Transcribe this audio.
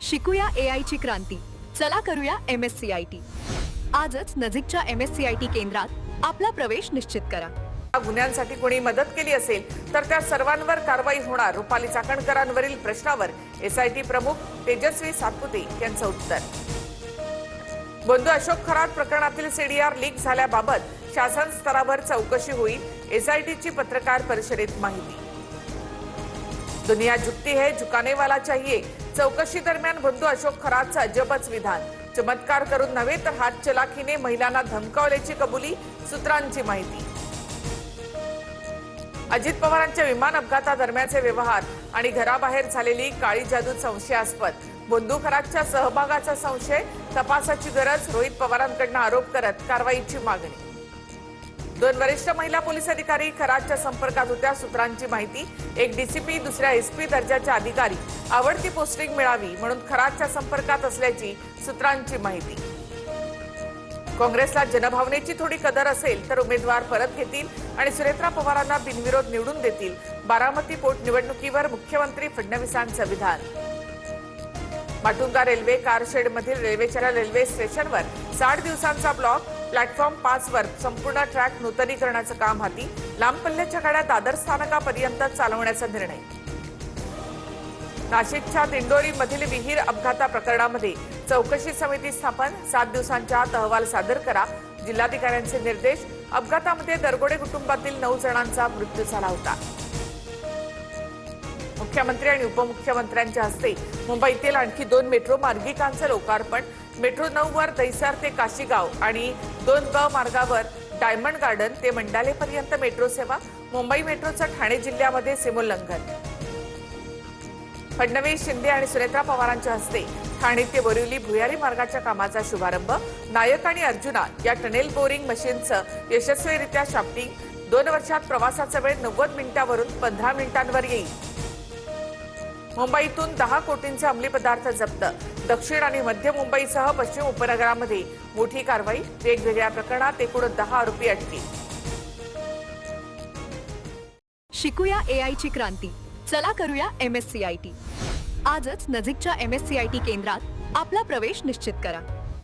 शिकूया AI ची क्रांती. चला करूया MSCIT. आजच नजीकच्या MSCIT केंद्रात आपला प्रवेश निश्चित करा. गुन्ह्यांसाठी कोणी मदत केली असेल तर त्या सर्वांवर कारवाई होणार. रुपाली चाकणकरांवरील प्रश्नावर SIT प्रमुख तेजस्वी सातपुते यांचं उत्तर. बंधू अशोक खरात प्रकरणातील CDR लीक झाल्याबाबत शासन स्तरावर चौकशी होईल. SIT ची पत्रकार परिषदेत माहिती. दुनिया झुकती है, झुकाने वाला चाहिए. चौकशी दरम्यान बंधू अशोक खरातचं अजबच विधान. चमत्कार करून नव्हे तर हातचलाखीने महिलांना धमकावल्याची कबुली. सूत्रांची माहिती. अजित पवारांच्या विमान अपघातादरम्यानचे व्यवहार आणि घराबाहेर झालेली काळी जादू संशयास्पद. बंधू खरातच्या सहभागाचा संशय. तपासाची गरज. रोहित पवारांकडून आरोप करत कारवाईची मागणी. 2 वरिष्ठ महिला पोलीस अधिकारी खरातच्या संपर्कात होत्या. सूत्रांची माहिती. एक DCP, दुसऱ्या SP दर्जाच्या अधिकारी. आवडती पोस्टिंग मिळावी म्हणून खरातच्या संपर्कात असल्याची सूत्रांची माहिती. काँग्रेसला जनभावनेची थोडी कदर असेल तर उमेदवार परत घेतील आणि सुनेत्रा पवारांना बिनविरोध निवडून देतील. बारामती पोटनिवडणुकीवर मुख्यमंत्री फडणवीसांचं विधान. माटुंगा रेल्वे कारशेडमधील रेल्वेच्या रेल्वे स्टेशनवर 60 दिवसांचा ब्लॉक. प्लॅटफॉर्म 5 वर संपूर्ण ट्रॅक नूतनीकरणाचं काम हाती. लांब पल्ल्याच्या गाड्या दादर स्थानकापर्यंत चालवण्याचा निर्णय. नाशिकच्या दिंडोरीमधील विहीर अपघाता प्रकरणामध्ये चौकशी समिती स्थापन. 7 दिवसांच्या आत अहवाल सादर करा. जिल्हाधिकाऱ्यांचे निर्देश. अपघातामध्ये दरगोडे कुटुंबातील 9 जणांचा मृत्यू झाला होता. मुख्यमंत्री आणि उपमुख्यमंत्र्यांच्या हस्ते मुंबईतील आणखी 2 मेट्रो मार्गिकांचं लोकार्पण. मेट्रो 9 वर दहिसर ते काशीगाव आणि 2 मार्गावर डायमंड गार्डन ते मंडालेपर्यंत मेट्रो सेवा. मुंबई मेट्रोचं ठाणे जिल्ह्यामध्ये सीमोल्लंघन. फडणवीस, शिंदे आणि सुनेत्रा पवारांच्या हस्ते ठाणे ते बोरिवली भुयारी मार्गाच्या कामाचा शुभारंभ. नायक आणि अर्जुना या टनेल बोरिंग मशीनचं यशस्वीरित्या शाफ्टिंग. 2 वर्षात प्रवासाचा वेळ 90 मिनिटांवरून 15 मिनिटांवर येईल. मुंबईतून 10 कोटींचे अंमली पदार्थ जप्त. दक्षिण आणि मध्य मुंबईसह पश्चिम उपनगरामध्ये मोठी कारवाई. वेगवेगळ्या प्रकरणात एकूण 10 आरोपी अटकेत. शिकूया AI ची क्रांती. चला करूया MSCIT. आजच नजीकच्या MSCIT केंद्रात आपला प्रवेश निश्चित करा.